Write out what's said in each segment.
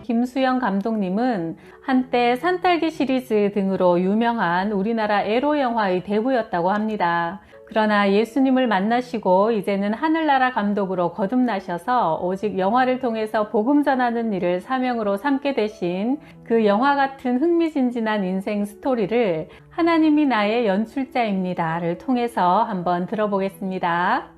김수영 감독님은 한때 산딸기 시리즈 등으로 유명한 우리나라 에로 영화의 대부였다고 합니다. 그러나 예수님을 만나시고 이제는 하늘나라 감독으로 거듭나셔서 오직 영화를 통해서 복음 전하는 일을 사명으로 삼게 되신 그 영화 같은 흥미진진한 인생 스토리를 하나님이 나의 연출자입니다를 통해서 한번 들어보겠습니다.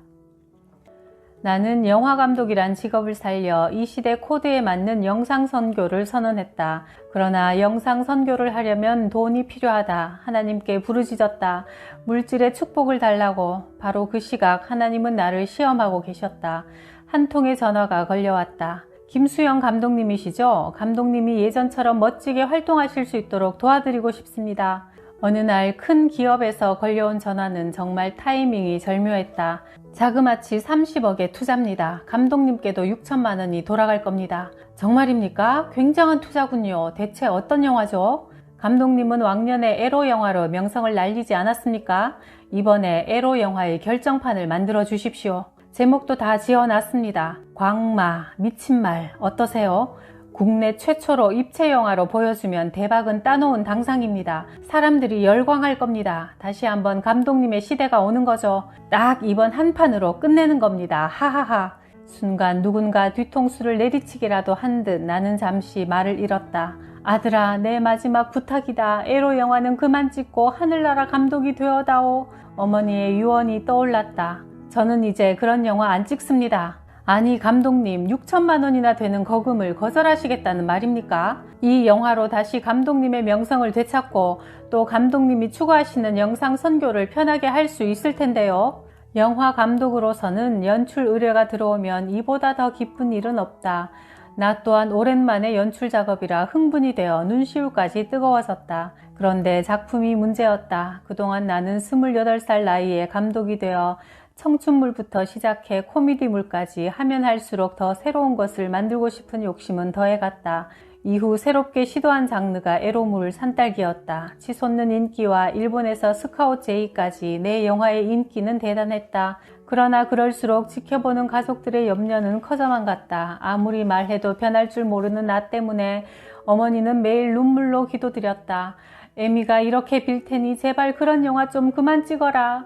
나는 영화감독이란 직업을 살려 이 시대 코드에 맞는 영상선교를 선언했다. 그러나 영상선교를 하려면 돈이 필요하다. 하나님께 부르짖었다. 물질의 축복을 달라고. 바로 그 시각 하나님은 나를 시험하고 계셨다. 한 통의 전화가 걸려왔다. 김수영 감독님이시죠? 감독님이 예전처럼 멋지게 활동하실 수 있도록 도와드리고 싶습니다. 어느 날 큰 기업에서 걸려온 전화는 정말 타이밍이 절묘했다. 자그마치 30억의 투자입니다. 감독님께도 6천만 원이 돌아갈 겁니다. 정말입니까? 굉장한 투자군요. 대체 어떤 영화죠? 감독님은 왕년에 에로 영화로 명성을 날리지 않았습니까? 이번에 에로 영화의 결정판을 만들어 주십시오. 제목도 다 지어놨습니다. 광마, 미친 말 어떠세요? 국내 최초로 입체 영화로 보여주면 대박은 따놓은 당상입니다. 사람들이 열광할 겁니다. 다시 한번 감독님의 시대가 오는 거죠. 딱 이번 한 판으로 끝내는 겁니다. 하하하. 순간 누군가 뒤통수를 내리치기라도 한 듯 나는 잠시 말을 잃었다. 아들아, 내 마지막 부탁이다. 에로 영화는 그만 찍고 하늘나라 감독이 되어다오. 어머니의 유언이 떠올랐다. 저는 이제 그런 영화 안 찍습니다. 아니 감독님, 6천만 원이나 되는 거금을 거절하시겠다는 말입니까? 이 영화로 다시 감독님의 명성을 되찾고 또 감독님이 추구하시는 영상 선교를 편하게 할 수 있을 텐데요. 영화 감독으로서는 연출 의뢰가 들어오면 이보다 더 기쁜 일은 없다. 나 또한 오랜만에 연출 작업이라 흥분이 되어 눈시울까지 뜨거워졌다. 그런데 작품이 문제였다. 그동안 나는 28살 나이에 감독이 되어 청춘물부터 시작해 코미디물까지 하면 할수록 더 새로운 것을 만들고 싶은 욕심은 더해갔다. 이후 새롭게 시도한 장르가 에로물 산딸기였다. 치솟는 인기와 일본에서 스카웃 제의까지 내 영화의 인기는 대단했다. 그러나 그럴수록 지켜보는 가족들의 염려는 커져만 갔다. 아무리 말해도 변할 줄 모르는 나 때문에 어머니는 매일 눈물로 기도드렸다. 애미가 이렇게 빌 테니 제발 그런 영화 좀 그만 찍어라.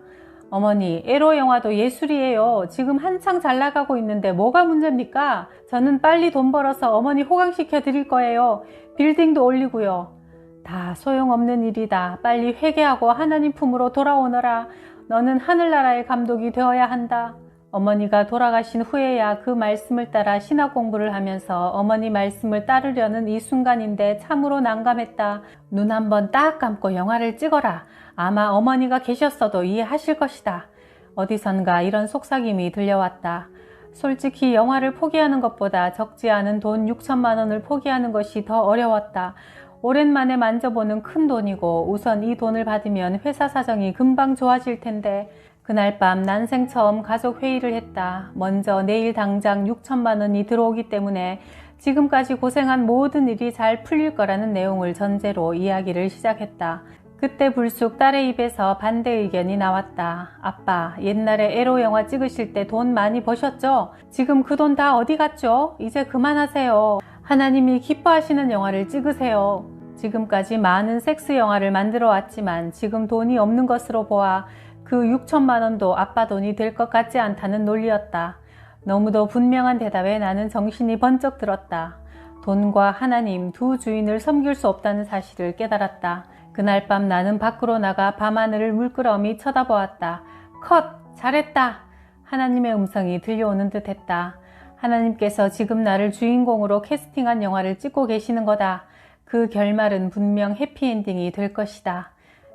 어머니, 에로 영화도 예술이에요. 지금 한창 잘 나가고 있는데 뭐가 문제입니까? 저는 빨리 돈 벌어서 어머니 호강시켜 드릴 거예요. 빌딩도 올리고요. 다 소용없는 일이다. 빨리 회개하고 하나님 품으로 돌아오너라. 너는 하늘나라의 감독이 되어야 한다. 어머니가 돌아가신 후에야 그 말씀을 따라 신학 공부를 하면서 어머니 말씀을 따르려는 이 순간인데 참으로 난감했다. 눈 한번 딱 감고 영화를 찍어라. 아마 어머니가 계셨어도 이해하실 것이다. 어디선가 이런 속삭임이 들려왔다. 솔직히 영화를 포기하는 것보다 적지 않은 돈 6천만 원을 포기하는 것이 더 어려웠다. 오랜만에 만져보는 큰 돈이고 우선 이 돈을 받으면 회사 사정이 금방 좋아질 텐데 그날 밤 난생 처음 가족 회의를 했다. 먼저 내일 당장 6천만 원이 들어오기 때문에 지금까지 고생한 모든 일이 잘 풀릴 거라는 내용을 전제로 이야기를 시작했다. 그때 불쑥 딸의 입에서 반대 의견이 나왔다. 아빠, 옛날에 에로 영화 찍으실 때 돈 많이 버셨죠? 지금 그 돈 다 어디 갔죠? 이제 그만하세요. 하나님이 기뻐하시는 영화를 찍으세요. 지금까지 많은 섹스 영화를 만들어 왔지만 지금 돈이 없는 것으로 보아 그 6천만 원도 아빠 돈이 될 것 같지 않다는 논리였다. 너무도 분명한 대답에 나는 정신이 번쩍 들었다. 돈과 하나님 두 주인을 섬길 수 없다는 사실을 깨달았다. 그날 밤 나는 밖으로 나가 밤하늘을 물끄러미 쳐다보았다. 컷! 잘했다! 하나님의 음성이 들려오는 듯 했다. 하나님께서 지금 나를 주인공으로 캐스팅한 영화를 찍고 계시는 거다. 그 결말은 분명 해피엔딩이 될 것이다.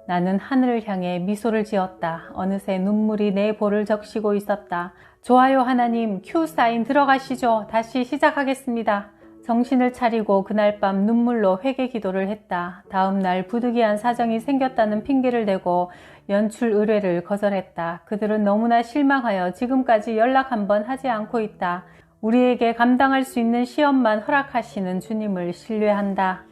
나는 하늘을 향해 미소를 지었다. 어느새 눈물이 내 볼을 적시고 있었다. 좋아요 하나님, 큐 사인 들어가시죠. 다시 시작하겠습니다. 정신을 차리고 그날 밤 눈물로 회개 기도를 했다. 다음 날 부득이한 사정이 생겼다는 핑계를 대고 연출 의뢰를 거절했다. 그들은 너무나 실망하여 지금까지 연락 한번 하지 않고 있다. 우리에게 감당할 수 있는 시험만 허락하시는 주님을 신뢰한다.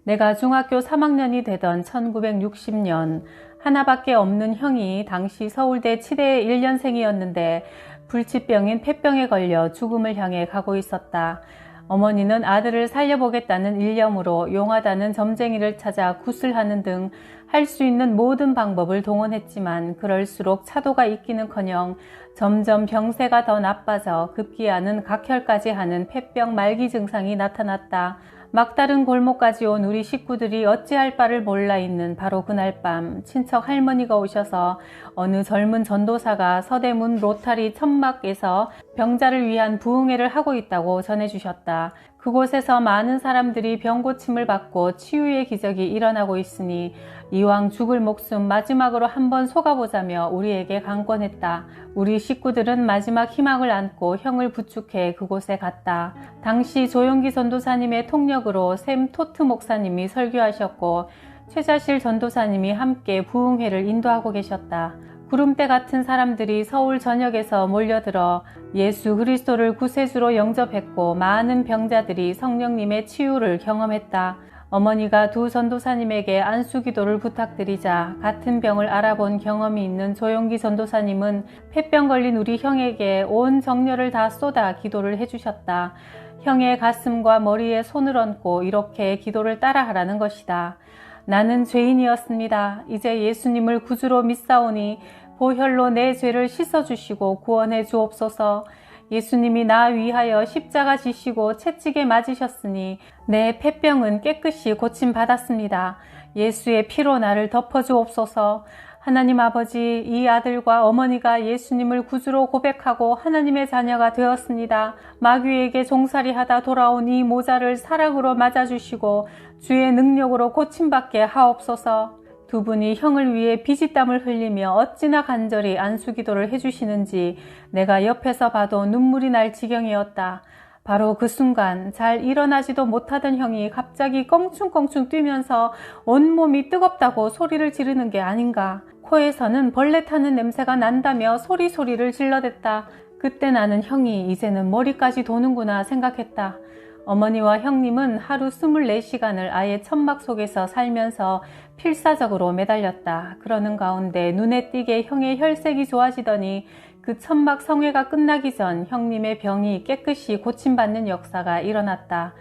내가 중학교 3학년이 되던 1960년 하나밖에 없는 형이 당시 서울대 치대 1년생이었는데 불치병인 폐병에 걸려 죽음을 향해 가고 있었다. 어머니는 아들을 살려보겠다는 일념으로 용하다는 점쟁이를 찾아 굿을 등 할 수 있는 모든 방법을 동원했지만 그럴수록 차도가 있기는커녕 점점 병세가 더 나빠져 급기야는 각혈까지 하는 폐병 말기 증상이 나타났다. 막다른 골목까지 온 우리 식구들이 어찌할 바를 몰라 있는 바로 그날 밤 친척 할머니가 오셔서 어느 젊은 전도사가 서대문 로타리 천막에서 병자를 위한 부흥회를 하고 있다고 전해주셨다. 그곳에서 많은 사람들이 병고침을 받고 치유의 기적이 일어나고 있으니 이왕 죽을 목숨 마지막으로 한번 속아보자며 우리에게 강권했다. 우리 식구들은 마지막 희망을 안고 형을 부축해 그곳에 갔다. 당시 조용기 전도사님의 통역으로 샘 토트 목사님이 설교하셨고 최자실 전도사님이 함께 부흥회를 인도하고 계셨다. 구름대 같은 사람들이 서울 전역에서 몰려들어 예수 그리스도를 구세주로 영접했고 많은 병자들이 성령님의 치유를 경험했다. 어머니가 두 전도사님에게 안수기도를 부탁드리자 같은 병을 알아본 경험이 있는 조용기 전도사님은 폐병 걸린 우리 형에게 온 정열을 다 쏟아 기도를 해주셨다. 형의 가슴과 머리에 손을 얹고 이렇게 기도를 따라하라는 것이다. 나는 죄인이었습니다. 이제 예수님을 구주로 믿사오니 보혈로 내 죄를 씻어주시고 구원해 주옵소서. 예수님이 나 위하여 십자가 지시고 채찍에 맞으셨으니 내 폐병은 깨끗이 고침받았습니다. 예수의 피로 나를 덮어주옵소서. 하나님 아버지, 이 아들과 어머니가 예수님을 구주로 고백하고 하나님의 자녀가 되었습니다. 마귀에게 종살이하다 돌아온 이 모자를 사랑으로 맞아주시고 주의 능력으로 고침받게 하옵소서. 두 분이 형을 위해 피지땀을 흘리며 어찌나 간절히 안수기도를 해주시는지 내가 옆에서 봐도 눈물이 날 지경이었다. 바로 그 순간 잘 일어나지도 못하던 형이 갑자기 껑충껑충 뛰면서 온몸이 뜨겁다고 소리를 지르는 게 아닌가. 코에서는 벌레 타는 냄새가 난다며 소리를 질러댔다. 그때 나는 형이 이제는 머리까지 도는구나 생각했다. 어머니와 형님은 하루 24시간을 아예 천막 속에서 살면서 필사적으로 매달렸다. 그러는 가운데 눈에 띄게 형의 혈색이 좋아지더니 그 천막 성회가 끝나기 전 형님의 병이 깨끗이 고침받는 역사가 일어났다.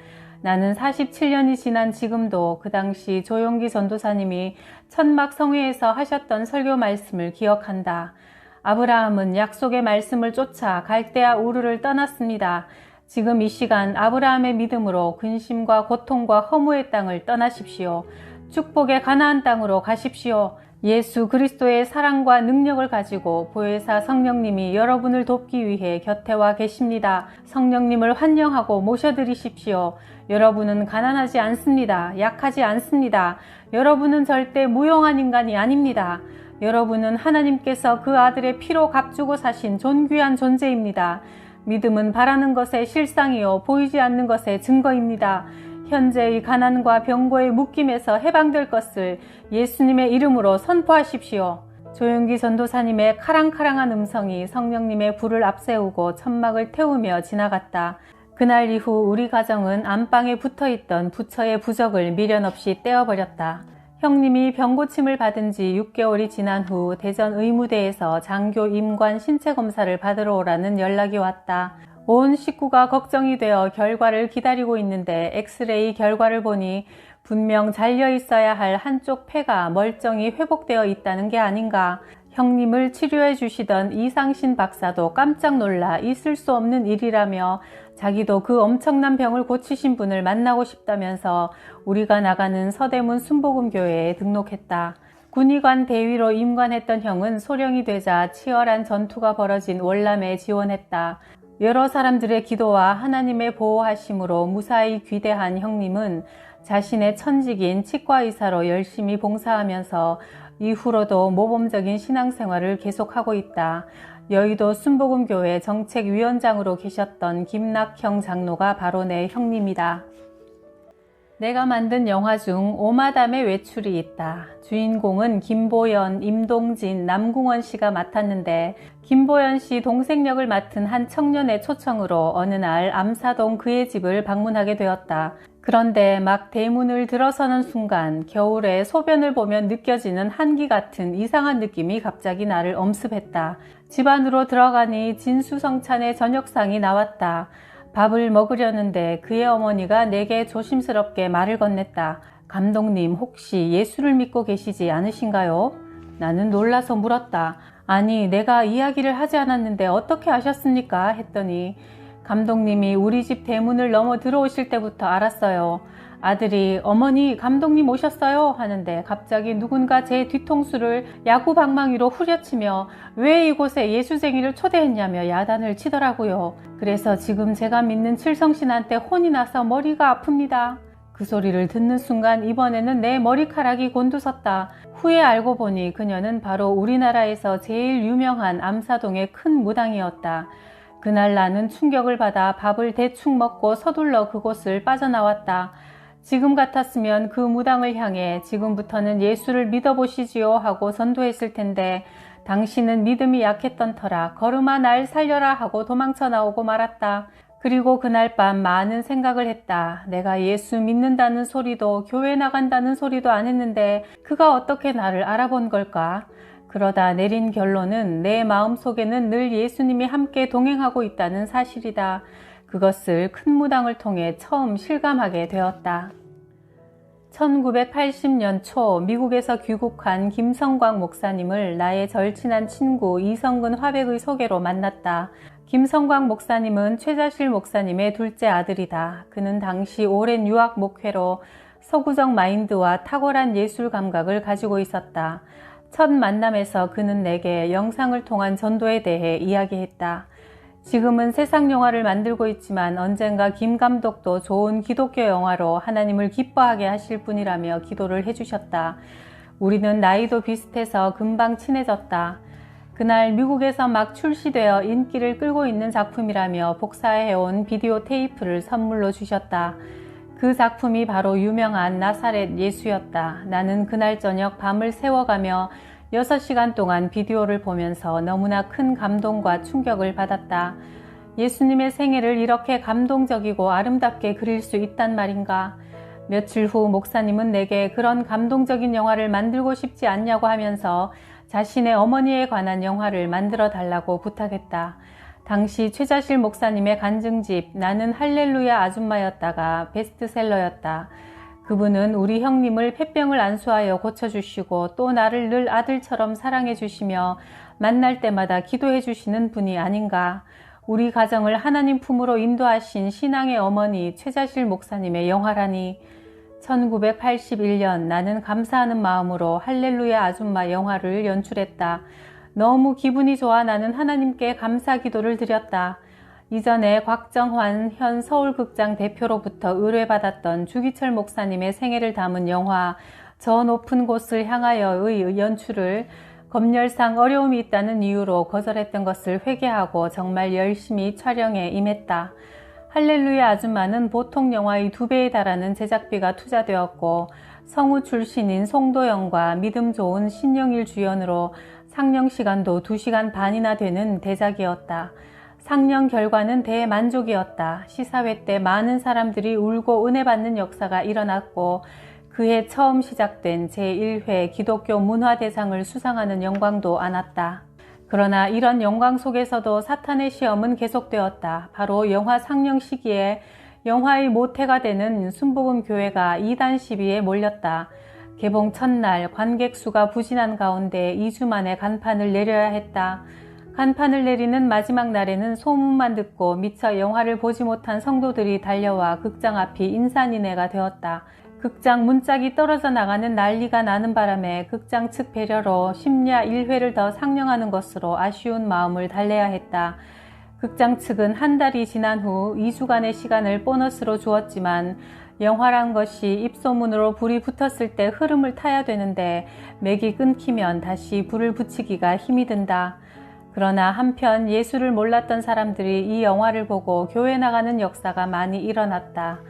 나는 47년이 지난 지금도 그 당시 조용기 전도사님이 천막 성회에서 하셨던 설교 말씀을 기억한다. 아브라함은 약속의 말씀을 쫓아 갈대아 우르를 떠났습니다. 지금 이 시간 아브라함의 믿음으로 근심과 고통과 허무의 땅을 떠나십시오. 축복의 가나안 땅으로 가십시오. 예수 그리스도의 사랑과 능력을 가지고 보혜사 성령님이 여러분을 돕기 위해 곁에 와 계십니다. 성령님을 환영하고 모셔드리십시오. 여러분은 가난하지 않습니다. 약하지 않습니다. 여러분은 절대 무용한 인간이 아닙니다. 여러분은 하나님께서 그 아들의 피로 값주고 사신 존귀한 존재입니다. 믿음은 바라는 것의 실상이요 보이지 않는 것의 증거입니다. 현재의 가난과 병고의 묶임에서 해방될 것을 예수님의 이름으로 선포하십시오. 조용기 전도사님의 카랑카랑한 음성이 성령님의 불을 앞세우고 천막을 태우며 지나갔다. 그날 이후 우리 가정은 안방에 붙어있던 부처의 부적을 미련 없이 떼어버렸다. 형님이 병고침을 받은 지 6개월이 지난 후 대전 의무대에서 장교 임관 신체검사를 받으러 오라는 연락이 왔다. 온 식구가 걱정이 되어 결과를 기다리고 있는데 엑스레이 결과를 보니 분명 잘려 있어야 할 한쪽 폐가 멀쩡히 회복되어 있다는 게 아닌가. 형님을 치료해 주시던 이상신 박사도 깜짝 놀라 있을 수 없는 일이라며 자기도 그 엄청난 병을 고치신 분을 만나고 싶다면서 우리가 나가는 서대문 순복음교회에 등록했다. 군의관 대위로 임관했던 형은 소령이 되자 치열한 전투가 벌어진 월남에 지원했다. 여러 사람들의 기도와 하나님의 보호하심으로 무사히 귀대한 형님은 자신의 천직인 치과의사로 열심히 봉사하면서 이후로도 모범적인 신앙생활을 계속하고 있다. 여의도 순복음교회 정책위원장으로 계셨던 김낙형 장로가 바로 내 형님이다. 내가 만든 영화 중 오마담의 외출이 있다. 주인공은 김보연, 임동진, 남궁원 씨가 맡았는데 김보연 씨 동생 역을 맡은 한 청년의 초청으로 어느 날 암사동 그의 집을 방문하게 되었다. 그런데 막 대문을 들어서는 순간 겨울에 소변을 보면 느껴지는 한기 같은 이상한 느낌이 갑자기 나를 엄습했다. 집 안으로 들어가니 진수성찬의 저녁상이 나왔다. 밥을 먹으려는데 그의 어머니가 내게 조심스럽게 말을 건넸다. 감독님, 혹시 예수를 믿고 계시지 않으신가요? 나는 놀라서 물었다. 아니, 내가 이야기를 하지 않았는데 어떻게 아셨습니까? 했더니 감독님이 우리 집 대문을 넘어 들어오실 때부터 알았어요. 아들이 어머니, 감독님 오셨어요? 하는데 갑자기 누군가 제 뒤통수를 야구 방망이로 후려치며 왜 이곳에 예수쟁이를 초대했냐며 야단을 치더라고요. 그래서 지금 제가 믿는 칠성신한테 혼이 나서 머리가 아픕니다. 그 소리를 듣는 순간 이번에는 내 머리카락이 곤두섰다. 후에 알고 보니 그녀는 바로 우리나라에서 제일 유명한 암사동의 큰 무당이었다. 그날 나는 충격을 받아 밥을 대충 먹고 서둘러 그곳을 빠져나왔다. 지금 같았으면 그 무당을 향해 지금부터는 예수를 믿어보시지요 하고 전도했을 텐데 당신은 믿음이 약했던 터라 걸음아 날 살려라 하고 도망쳐 나오고 말았다. 그리고 그날 밤 많은 생각을 했다. 내가 예수 믿는다는 소리도 교회 나간다는 소리도 안 했는데 그가 어떻게 나를 알아본 걸까? 그러다 내린 결론은 내 마음속에는 늘 예수님이 함께 동행하고 있다는 사실이다. 그것을 큰 무당을 통해 처음 실감하게 되었다. 1980년 초 미국에서 귀국한 김성광 목사님을 나의 절친한 친구 이성근 화백의 소개로 만났다. 김성광 목사님은 최자실 목사님의 둘째 아들이다. 그는 당시 오랜 유학 목회로 서구적 마인드와 탁월한 예술 감각을 가지고 있었다. 첫 만남에서 그는 내게 영상을 통한 전도에 대해 이야기했다. 지금은 세상 영화를 만들고 있지만 언젠가 김 감독도 좋은 기독교 영화로 하나님을 기뻐하게 하실 분이라며 기도를 해주셨다. 우리는 나이도 비슷해서 금방 친해졌다. 그날 미국에서 막 출시되어 인기를 끌고 있는 작품이라며 복사해온 비디오 테이프를 선물로 주셨다. 그 작품이 바로 유명한 나사렛 예수였다. 나는 그날 저녁 밤을 새워가며 6시간 동안 비디오를 보면서 너무나 큰 감동과 충격을 받았다. 예수님의 생애를 이렇게 감동적이고 아름답게 그릴 수 있단 말인가? 며칠 후 목사님은 내게 그런 감동적인 영화를 만들고 싶지 않냐고 하면서 자신의 어머니에 관한 영화를 만들어 달라고 부탁했다. 당시 최자실 목사님의 간증집 나는 할렐루야 아줌마였다가 베스트셀러였다. 그분은 우리 형님을 폐병을 안수하여 고쳐주시고 또 나를 늘 아들처럼 사랑해 주시며 만날 때마다 기도해 주시는 분이 아닌가. 우리 가정을 하나님 품으로 인도하신 신앙의 어머니 최자실 목사님의 영화라니. 1981년 나는 감사하는 마음으로 할렐루야 아줌마 영화를 연출했다. 너무 기분이 좋아 나는 하나님께 감사 기도를 드렸다. 이전에 곽정환 현 서울극장 대표로부터 의뢰받았던 주기철 목사님의 생애를 담은 영화 저 높은 곳을 향하여의 연출을 검열상 어려움이 있다는 이유로 거절했던 것을 회개하고 정말 열심히 촬영에 임했다. 할렐루야 아줌마는 보통 영화의 2배에 달하는 제작비가 투자되었고 성우 출신인 송도영과 믿음 좋은 신영일 주연으로 상영 시간도 2시간 반이나 되는 대작이었다. 상영 결과는 대만족이었다. 시사회 때 많은 사람들이 울고 은혜 받는 역사가 일어났고 그해 처음 시작된 제1회 기독교 문화대상을 수상하는 영광도 안았다. 그러나 이런 영광 속에서도 사탄의 시험은 계속되었다. 바로 영화 상영 시기에 영화의 모태가 되는 순복음 교회가 이단 시비에 몰렸다. 개봉 첫날 관객 수가 부진한 가운데 2주 만에 간판을 내려야 했다. 간판을 내리는 마지막 날에는 소문만 듣고 미처 영화를 보지 못한 성도들이 달려와 극장 앞이 인산인해가 되었다. 극장 문짝이 떨어져 나가는 난리가 나는 바람에 극장 측 배려로 심야 1회를 더 상영하는 것으로 아쉬운 마음을 달래야 했다. 극장 측은 한 달이 지난 후 2주간의 시간을 보너스로 주었지만 영화란 것이 입소문으로 불이 붙었을 때 흐름을 타야 되는데 맥이 끊기면 다시 불을 붙이기가 힘이 든다. 그러나 한편 예수를 몰랐던 사람들이 이 영화를 보고 교회 나가는 역사가 많이 일어났다.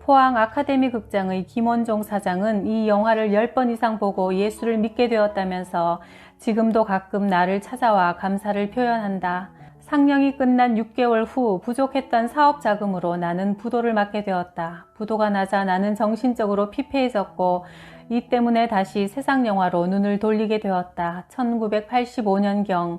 포항 아카데미 극장의 김원종 사장은 이 영화를 10번 이상 보고 예수를 믿게 되었다면서 지금도 가끔 나를 찾아와 감사를 표현한다. 상영이 끝난 6개월 후 부족했던 사업 자금으로 나는 부도를 맞게 되었다. 부도가 나자 나는 정신적으로 피폐해졌고 이 때문에 다시 세상 영화로 눈을 돌리게 되었다. 1985년경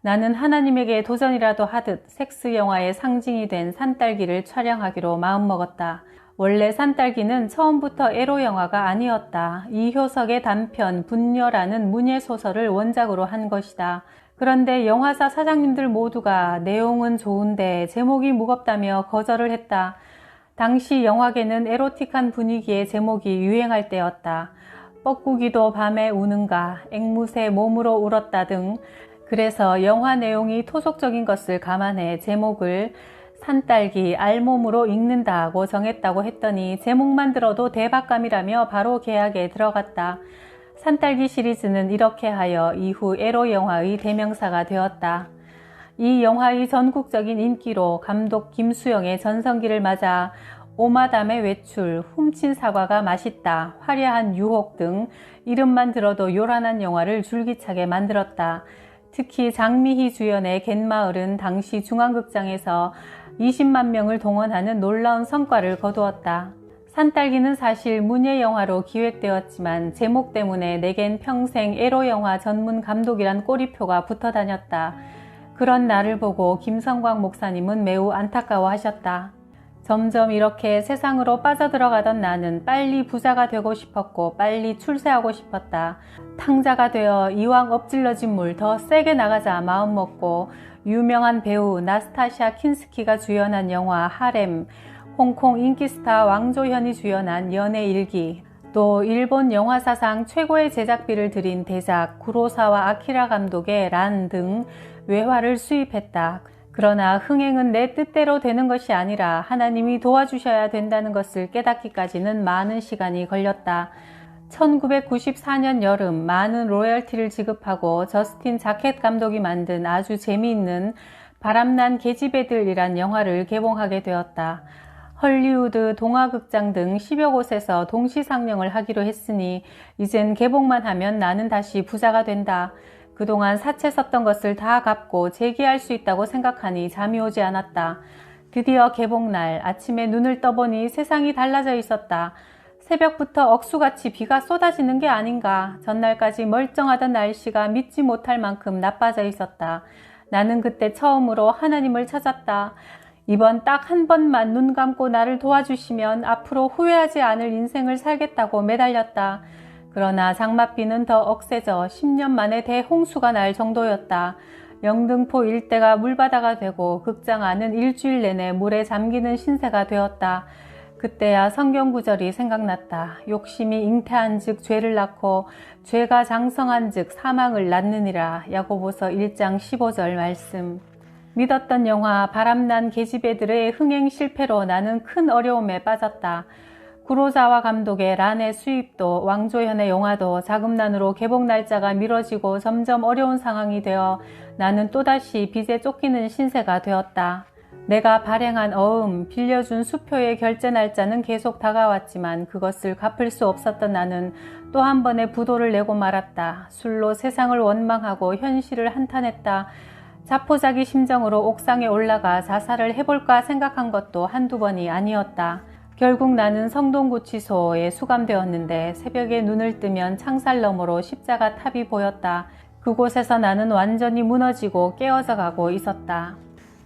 나는 하나님에게 도전이라도 하듯 섹스 영화의 상징이 된 산딸기를 촬영하기로 마음먹었다. 원래 산딸기는 처음부터 에로 영화가 아니었다. 이효석의 단편 분녀라는 문예소설을 원작으로 한 것이다. 그런데 영화사 사장님들 모두가 내용은 좋은데 제목이 무겁다며 거절을 했다. 당시 영화계는 에로틱한 분위기의 제목이 유행할 때였다. 뻐꾸기도 밤에 우는가, 앵무새 몸으로 울었다 등. 그래서 영화 내용이 토속적인 것을 감안해 제목을 산딸기 알몸으로 읽는다고 정했다고 했더니 제목만 들어도 대박감이라며 바로 계약에 들어갔다. 산딸기 시리즈는 이렇게 하여 이후 에로 영화의 대명사가 되었다. 이 영화의 전국적인 인기로 감독 김수영의 전성기를 맞아 오마담의 외출, 훔친 사과가 맛있다, 화려한 유혹 등 이름만 들어도 요란한 영화를 줄기차게 만들었다. 특히 장미희 주연의 갯마을은 당시 중앙극장에서 20만 명을 동원하는 놀라운 성과를 거두었다. 산딸기는 사실 문예 영화로 기획되었지만 제목 때문에 내겐 평생 에로 영화 전문 감독이란 꼬리표가 붙어 다녔다. 그런 나를 보고 김성광 목사님은 매우 안타까워하셨다. 점점 이렇게 세상으로 빠져들어가던 나는 빨리 부자가 되고 싶었고 빨리 출세하고 싶었다. 탕자가 되어 이왕 엎질러진 물 더 세게 나가자 마음먹고 유명한 배우 나스타샤 킨스키가 주연한 영화 하렘, 홍콩 인기스타 왕조현이 주연한 연애일기, 또 일본 영화사상 최고의 제작비를 들인 대작 구로사와 아키라 감독의 란 등 외화를 수입했다. 그러나 흥행은 내 뜻대로 되는 것이 아니라 하나님이 도와주셔야 된다는 것을 깨닫기까지는 많은 시간이 걸렸다. 1994년 여름 많은 로열티를 지급하고 저스틴 자켓 감독이 만든 아주 재미있는 바람난 계집애들이란 영화를 개봉하게 되었다. 헐리우드, 동화극장 등 10여 곳에서 동시 상영을 하기로 했으니 이젠 개봉만 하면 나는 다시 부자가 된다. 그동안 사채 썼던 것을 다 갚고 재기할 수 있다고 생각하니 잠이 오지 않았다. 드디어 개봉날 아침에 눈을 떠보니 세상이 달라져 있었다. 새벽부터 억수같이 비가 쏟아지는 게 아닌가. 전날까지 멀쩡하던 날씨가 믿지 못할 만큼 나빠져 있었다. 나는 그때 처음으로 하나님을 찾았다. 이번 딱 한 번만 눈 감고 나를 도와주시면 앞으로 후회하지 않을 인생을 살겠다고 매달렸다. 그러나 장맛비는 더 억세져 10년 만에 대홍수가 날 정도였다. 영등포 일대가 물바다가 되고 극장 안은 일주일 내내 물에 잠기는 신세가 되었다. 그때야 성경 구절이 생각났다. 욕심이 잉태한 즉 죄를 낳고 죄가 장성한 즉 사망을 낳느니라. 야고보서 1장 15절 말씀. 믿었던 영화 바람난 계집애들의 흥행 실패로 나는 큰 어려움에 빠졌다. 구로사와 감독의 란의 수입도 왕조현의 영화도 자금난으로 개봉 날짜가 미뤄지고 점점 어려운 상황이 되어 나는 또다시 빚에 쫓기는 신세가 되었다. 내가 발행한 어음, 빌려준 수표의 결제 날짜는 계속 다가왔지만 그것을 갚을 수 없었던 나는 또 한 번의 부도를 내고 말았다. 술로 세상을 원망하고 현실을 한탄했다. 자포자기 심정으로 옥상에 올라가 자살을 해볼까 생각한 것도 한두 번이 아니었다. 결국 나는 성동구치소에 수감되었는데 새벽에 눈을 뜨면 창살 너머로 십자가 탑이 보였다. 그곳에서 나는 완전히 무너지고 깨어져 가고 있었다.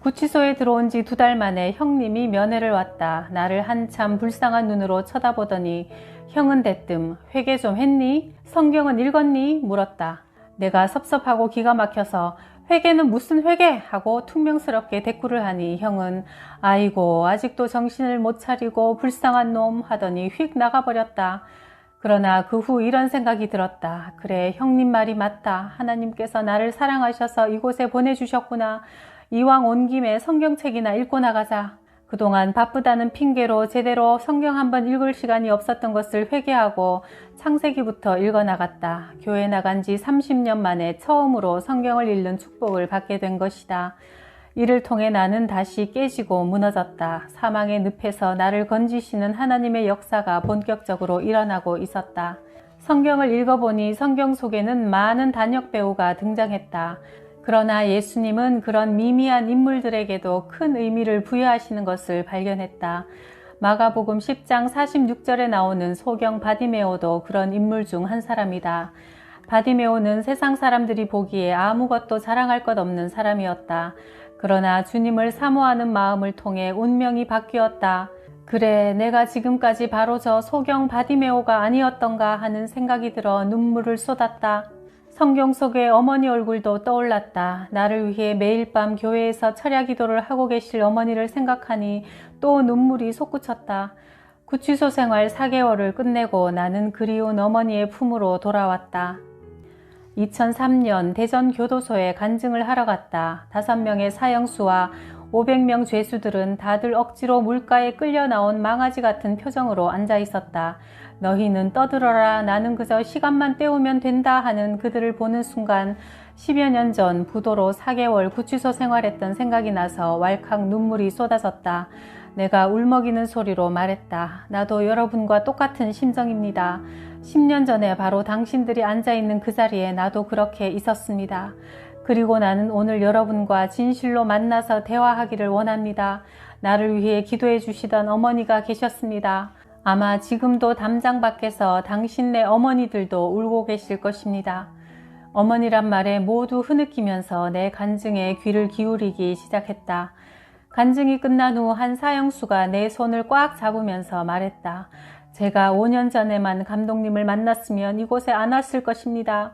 구치소에 들어온 지 2달 만에 형님이 면회를 왔다. 나를 한참 불쌍한 눈으로 쳐다보더니 형은 대뜸 회개 좀 했니? 성경은 읽었니? 물었다. 내가 섭섭하고 기가 막혀서 회개는 무슨 회개? 하고 퉁명스럽게 대꾸를 하니 형은 아이고 아직도 정신을 못 차리고 불쌍한 놈 하더니 휙 나가버렸다. 그러나 그 후 이런 생각이 들었다. 그래 형님 말이 맞다. 하나님께서 나를 사랑하셔서 이곳에 보내주셨구나. 이왕 온 김에 성경책이나 읽고 나가자. 그동안 바쁘다는 핑계로 제대로 성경 한번 읽을 시간이 없었던 것을 회개하고 창세기부터 읽어나갔다. 교회 나간 지 30년 만에 처음으로 성경을 읽는 축복을 받게 된 것이다. 이를 통해 나는 다시 깨지고 무너졌다. 사망의 늪에서 나를 건지시는 하나님의 역사가 본격적으로 일어나고 있었다. 성경을 읽어보니 성경 속에는 많은 단역 배우가 등장했다. 그러나 예수님은 그런 미미한 인물들에게도 큰 의미를 부여하시는 것을 발견했다. 마가복음 10장 46절에 나오는 소경 바디메오도 그런 인물 중 한 사람이다. 바디메오는 세상 사람들이 보기에 아무것도 자랑할 것 없는 사람이었다. 그러나 주님을 사모하는 마음을 통해 운명이 바뀌었다. 그래, 내가 지금까지 바로 저 소경 바디메오가 아니었던가 하는 생각이 들어 눈물을 쏟았다. 성경 속의 어머니 얼굴도 떠올랐다. 나를 위해 매일 밤 교회에서 철야 기도를 하고 계실 어머니를 생각하니 또 눈물이 솟구쳤다. 구치소 생활 4개월을 끝내고 나는 그리운 어머니의 품으로 돌아왔다. 2003년 대전 교도소에 간증을 하러 갔다. 5명의 사형수와 500명 죄수들은 다들 억지로 물가에 끌려 나온 망아지 같은 표정으로 앉아 있었다. 너희는 떠들어라. 나는 그저 시간만 때우면 된다 하는 그들을 보는 순간 10여 년 전 부도로 4개월 구치소 생활했던 생각이 나서 왈칵 눈물이 쏟아졌다. 내가 울먹이는 소리로 말했다. 나도 여러분과 똑같은 심정입니다. 10년 전에 바로 당신들이 앉아있는 그 자리에 나도 그렇게 있었습니다. 그리고 나는 오늘 여러분과 진실로 만나서 대화하기를 원합니다. 나를 위해 기도해 주시던 어머니가 계셨습니다. 아마 지금도 담장 밖에서 당신네 어머니들도 울고 계실 것입니다. 어머니란 말에 모두 흐느끼면서 내 간증에 귀를 기울이기 시작했다. 간증이 끝난 후 한 사형수가 내 손을 꽉 잡으면서 말했다. 제가 5년 전에만 감독님을 만났으면 이곳에 안 왔을 것입니다.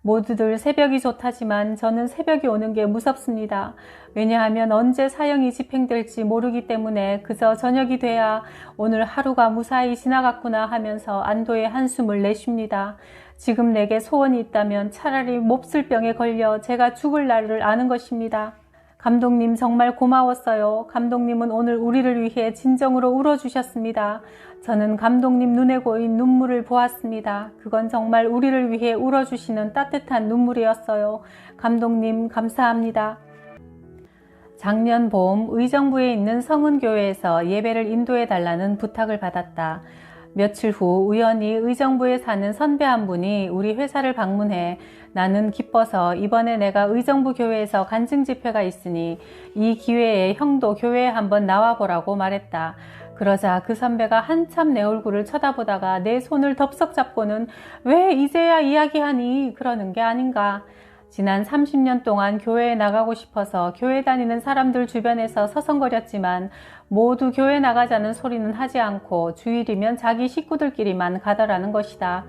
모두들 새벽이 좋다지만 저는 새벽이 오는 게 무섭습니다. 왜냐하면 언제 사형이 집행될지 모르기 때문에 그저 저녁이 돼야 오늘 하루가 무사히 지나갔구나 하면서 안도의 한숨을 내쉽니다. 지금 내게 소원이 있다면 차라리 몹쓸 병에 걸려 제가 죽을 날을 아는 것입니다. 감독님 정말 고마웠어요. 감독님은 오늘 우리를 위해 진정으로 울어주셨습니다. 저는 감독님 눈에 고인 눈물을 보았습니다. 그건 정말 우리를 위해 울어주시는 따뜻한 눈물이었어요. 감독님 감사합니다. 작년 봄 의정부에 있는 성은교회에서 예배를 인도해 달라는 부탁을 받았다. 며칠 후 우연히 의정부에 사는 선배 한 분이 우리 회사를 방문해 나는 기뻐서 이번에 내가 의정부 교회에서 간증 집회가 있으니 이 기회에 형도 교회에 한번 나와보라고 말했다. 그러자 그 선배가 한참 내 얼굴을 쳐다보다가 내 손을 덥석 잡고는 왜 이제야 이야기하니? 그러는 게 아닌가. 지난 30년 동안 교회에 나가고 싶어서 교회 다니는 사람들 주변에서 서성거렸지만 모두 교회 나가자는 소리는 하지 않고 주일이면 자기 식구들끼리만 가더라는 것이다.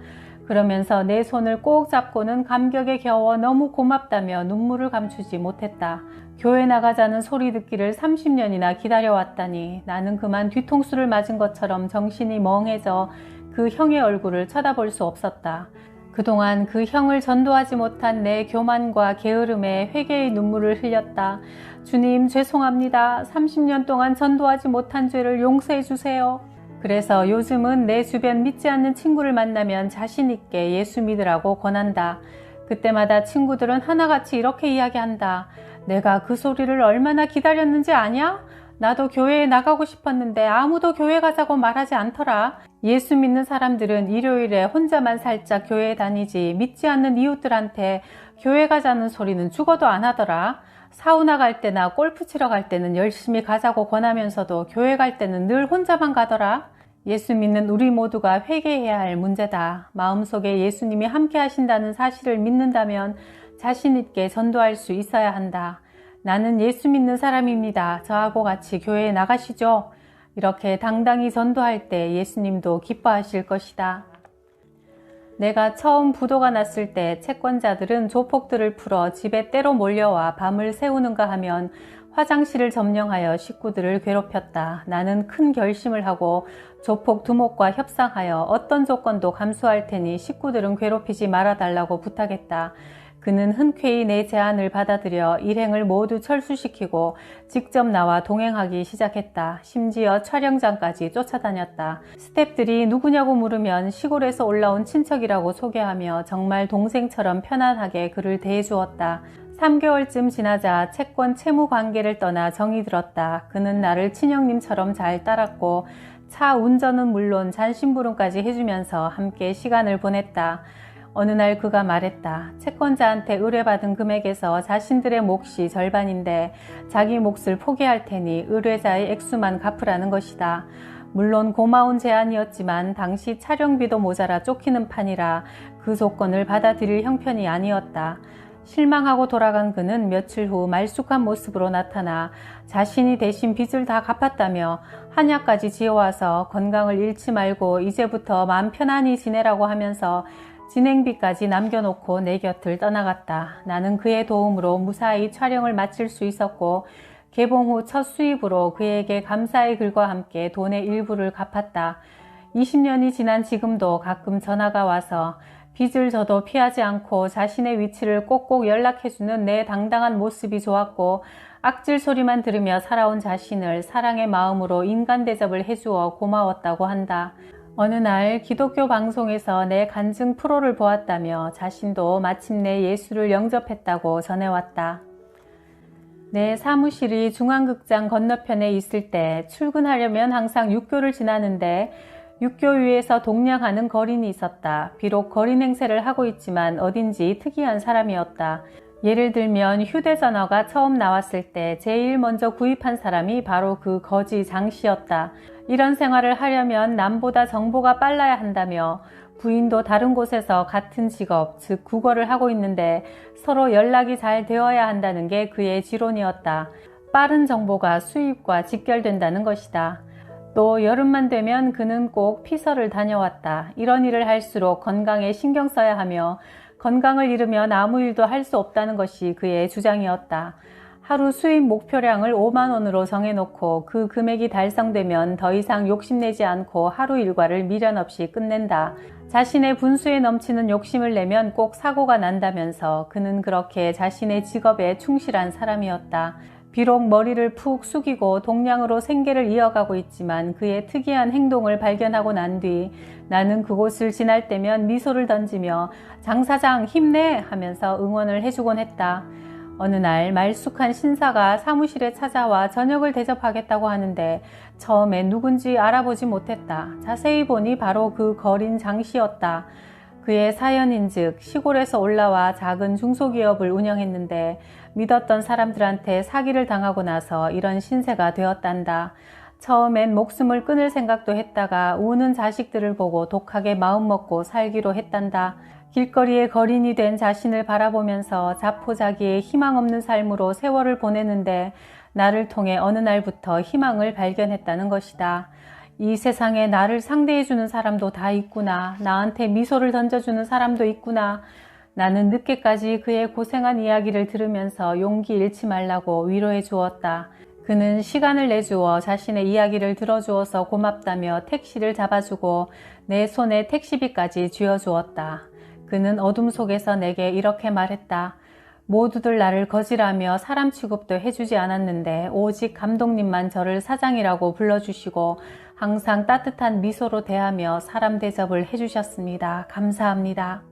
그러면서 내 손을 꼭 잡고는 감격에 겨워 너무 고맙다며 눈물을 감추지 못했다. 교회 나가자는 소리 듣기를 30년이나 기다려왔다니 나는 그만 뒤통수를 맞은 것처럼 정신이 멍해져 그 형의 얼굴을 쳐다볼 수 없었다. 그동안 그 형을 전도하지 못한 내 교만과 게으름에 회개의 눈물을 흘렸다. 주님 죄송합니다. 30년 동안 전도하지 못한 죄를 용서해 주세요. 그래서 요즘은 내 주변 믿지 않는 친구를 만나면 자신 있게 예수 믿으라고 권한다. 그때마다 친구들은 하나같이 이렇게 이야기한다. 내가 그 소리를 얼마나 기다렸는지 아냐? 나도 교회에 나가고 싶었는데 아무도 교회 가자고 말하지 않더라. 예수 믿는 사람들은 일요일에 혼자만 살짝 교회에 다니지 믿지 않는 이웃들한테 교회 가자는 소리는 죽어도 안 하더라. 사우나 갈 때나 골프 치러 갈 때는 열심히 가자고 권하면서도 교회 갈 때는 늘 혼자만 가더라. 예수 믿는 우리 모두가 회개해야 할 문제다. 마음속에 예수님이 함께 하신다는 사실을 믿는다면 자신 있게 전도할 수 있어야 한다. 나는 예수 믿는 사람입니다. 저하고 같이 교회에 나가시죠. 이렇게 당당히 전도할 때 예수님도 기뻐하실 것이다. 내가 처음 부도가 났을 때 채권자들은 조폭들을 풀어 집에 때로 몰려와 밤을 새우는가 하면 화장실을 점령하여 식구들을 괴롭혔다. 나는 큰 결심을 하고 조폭 두목과 협상하여 어떤 조건도 감수할 테니 식구들은 괴롭히지 말아달라고 부탁했다. 그는 흔쾌히 내 제안을 받아들여 일행을 모두 철수시키고 직접 나와 동행하기 시작했다. 심지어 촬영장까지 쫓아다녔다. 스태프들이 누구냐고 물으면 시골에서 올라온 친척이라고 소개하며 정말 동생처럼 편안하게 그를 대해주었다. 3개월쯤 지나자 채권 채무 관계를 떠나 정이 들었다. 그는 나를 친형님처럼 잘 따랐고 차 운전은 물론 잔심부름까지 해주면서 함께 시간을 보냈다. 어느 날 그가 말했다. 채권자한테 의뢰받은 금액에서 자신들의 몫이 절반인데 자기 몫을 포기할 테니 의뢰자의 액수만 갚으라는 것이다. 물론 고마운 제안이었지만 당시 촬영비도 모자라 쫓기는 판이라 그 조건을 받아들일 형편이 아니었다. 실망하고 돌아간 그는 며칠 후 말쑥한 모습으로 나타나 자신이 대신 빚을 다 갚았다며 한약까지 지어와서 건강을 잃지 말고 이제부터 마음 편안히 지내라고 하면서 진행비까지 남겨놓고 내 곁을 떠나갔다. 나는 그의 도움으로 무사히 촬영을 마칠 수 있었고 개봉 후 첫 수입으로 그에게 감사의 글과 함께 돈의 일부를 갚았다. 20년이 지난 지금도 가끔 전화가 와서 빚을 져도 피하지 않고 자신의 위치를 꼭꼭 연락해주는 내 당당한 모습이 좋았고 악질 소리만 들으며 살아온 자신을 사랑의 마음으로 인간 대접을 해주어 고마웠다고 한다. 어느 날 기독교 방송에서 내 간증 프로를 보았다며 자신도 마침내 예수를 영접했다고 전해왔다. 내 사무실이 중앙극장 건너편에 있을 때 출근하려면 항상 육교를 지나는데 육교 위에서 동냥하는 거린이 있었다. 비록 거린 행세를 하고 있지만 어딘지 특이한 사람이었다. 예를 들면 휴대전화가 처음 나왔을 때 제일 먼저 구입한 사람이 바로 그 거지 장씨였다. 이런 생활을 하려면 남보다 정보가 빨라야 한다며 부인도 다른 곳에서 같은 직업, 즉 국어를 하고 있는데 서로 연락이 잘 되어야 한다는 게 그의 지론이었다. 빠른 정보가 수입과 직결된다는 것이다. 또 여름만 되면 그는 꼭 피서를 다녀왔다. 이런 일을 할수록 건강에 신경 써야 하며 건강을 잃으면 아무 일도 할 수 없다는 것이 그의 주장이었다. 하루 수입 목표량을 5만 원으로 정해놓고 그 금액이 달성되면 더 이상 욕심내지 않고 하루 일과를 미련 없이 끝낸다. 자신의 분수에 넘치는 욕심을 내면 꼭 사고가 난다면서 그는 그렇게 자신의 직업에 충실한 사람이었다. 비록 머리를 푹 숙이고 동량으로 생계를 이어가고 있지만 그의 특이한 행동을 발견하고 난 뒤 나는 그곳을 지날 때면 미소를 던지며 장사장 힘내 하면서 응원을 해주곤 했다. 어느 날 말쑥한 신사가 사무실에 찾아와 저녁을 대접하겠다고 하는데 처음에 누군지 알아보지 못했다. 자세히 보니 바로 그 거린 장씨였다. 그의 사연인즉 시골에서 올라와 작은 중소기업을 운영했는데 믿었던 사람들한테 사기를 당하고 나서 이런 신세가 되었단다. 처음엔 목숨을 끊을 생각도 했다가 우는 자식들을 보고 독하게 마음먹고 살기로 했단다. 길거리에 거린이 된 자신을 바라보면서 자포자기의 희망 없는 삶으로 세월을 보내는데 나를 통해 어느 날부터 희망을 발견했다는 것이다. 이 세상에 나를 상대해주는 사람도 다 있구나. 나한테 미소를 던져주는 사람도 있구나. 나는 늦게까지 그의 고생한 이야기를 들으면서 용기 잃지 말라고 위로해 주었다. 그는 시간을 내주어 자신의 이야기를 들어주어서 고맙다며 택시를 잡아주고 내 손에 택시비까지 쥐어주었다. 그는 어둠 속에서 내게 이렇게 말했다. 모두들 나를 거지라며 사람 취급도 해주지 않았는데 오직 감독님만 저를 사장이라고 불러주시고 항상 따뜻한 미소로 대하며 사람 대접을 해주셨습니다. 감사합니다.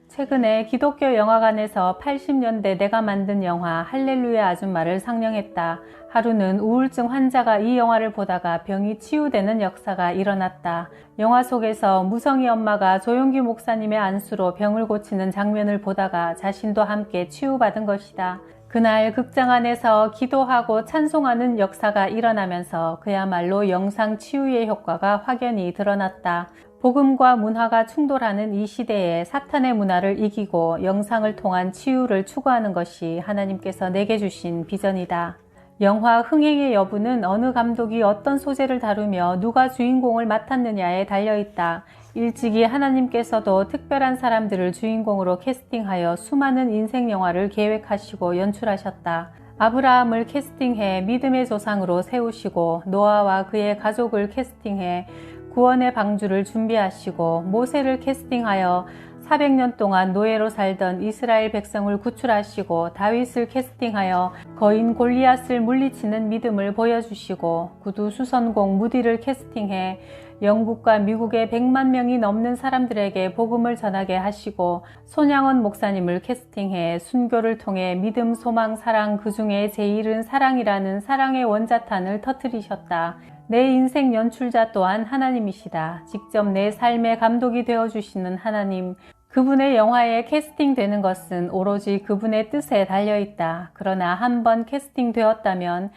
최근에 기독교 영화관에서 80년대 내가 만든 영화 할렐루야 아줌마를 상영했다. 하루는 우울증 환자가 이 영화를 보다가 병이 치유되는 역사가 일어났다. 영화 속에서 무성이 엄마가 조용기 목사님의 안수로 병을 고치는 장면을 보다가 자신도 함께 치유받은 것이다. 그날 극장 안에서 기도하고 찬송하는 역사가 일어나면서 그야말로 영상 치유의 효과가 확연히 드러났다. 복음과 문화가 충돌하는 이 시대에 사탄의 문화를 이기고 영상을 통한 치유를 추구하는 것이 하나님께서 내게 주신 비전이다. 영화 흥행의 여부는 어느 감독이 어떤 소재를 다루며 누가 주인공을 맡았느냐에 달려있다. 일찍이 하나님께서도 특별한 사람들을 주인공으로 캐스팅하여 수많은 인생 영화를 계획하시고 연출하셨다. 아브라함을 캐스팅해 믿음의 조상으로 세우시고 노아와 그의 가족을 캐스팅해 구원의 방주를 준비하시고 모세를 캐스팅하여 400년 동안 노예로 살던 이스라엘 백성을 구출하시고 다윗을 캐스팅하여 거인 골리앗을 물리치는 믿음을 보여주시고 구두 수선공 무디를 캐스팅해 영국과 미국의 100만 명이 넘는 사람들에게 복음을 전하게 하시고 손양원 목사님을 캐스팅해 순교를 통해 믿음, 소망, 사랑 그 중에 제일은 사랑이라는 사랑의 원자탄을 터뜨리셨다. 내 인생 연출자 또한 하나님이시다. 직접 내 삶의 감독이 되어주시는 하나님. 그분의 영화에 캐스팅되는 것은 오로지 그분의 뜻에 달려있다. 그러나 한번 캐스팅되었다면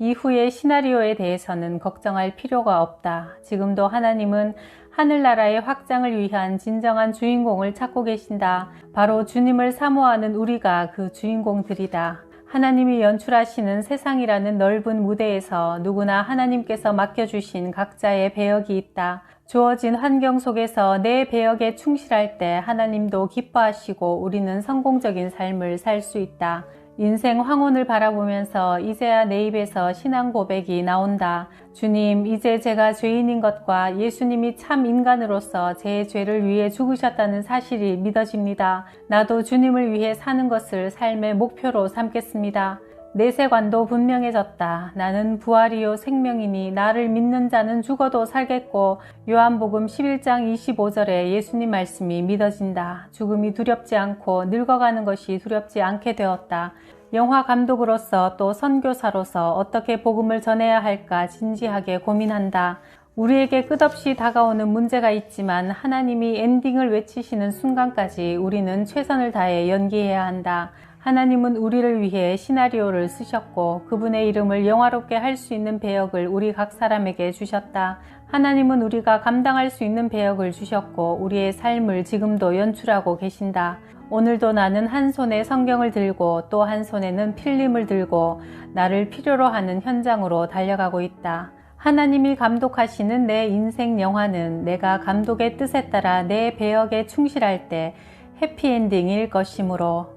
이후의 시나리오에 대해서는 걱정할 필요가 없다. 지금도 하나님은 하늘나라의 확장을 위한 진정한 주인공을 찾고 계신다. 바로 주님을 사모하는 우리가 그 주인공들이다. 하나님이 연출하시는 세상이라는 넓은 무대에서 누구나 하나님께서 맡겨주신 각자의 배역이 있다. 주어진 환경 속에서 내 배역에 충실할 때 하나님도 기뻐하시고 우리는 성공적인 삶을 살 수 있다. 인생 황혼을 바라보면서 이제야 내 입에서 신앙 고백이 나온다. 주님, 이제 제가 죄인인 것과 예수님이 참 인간으로서 제 죄를 위해 죽으셨다는 사실이 믿어집니다. 나도 주님을 위해 사는 것을 삶의 목표로 삼겠습니다. 내 세관도 분명해졌다. 나는 부활이요 생명이니 나를 믿는 자는 죽어도 살겠고, 요한복음 11장 25절에 예수님 말씀이 믿어진다. 죽음이 두렵지 않고 늙어가는 것이 두렵지 않게 되었다. 영화 감독으로서 또 선교사로서 어떻게 복음을 전해야 할까 진지하게 고민한다. 우리에게 끝없이 다가오는 문제가 있지만 하나님이 엔딩을 외치시는 순간까지 우리는 최선을 다해 연기해야 한다. 하나님은 우리를 위해 시나리오를 쓰셨고 그분의 이름을 영화롭게 할 수 있는 배역을 우리 각 사람에게 주셨다. 하나님은 우리가 감당할 수 있는 배역을 주셨고 우리의 삶을 지금도 연출하고 계신다. 오늘도 나는 한 손에 성경을 들고 또 한 손에는 필름을 들고 나를 필요로 하는 현장으로 달려가고 있다. 하나님이 감독하시는 내 인생 영화는 내가 감독의 뜻에 따라 내 배역에 충실할 때 해피엔딩일 것이므로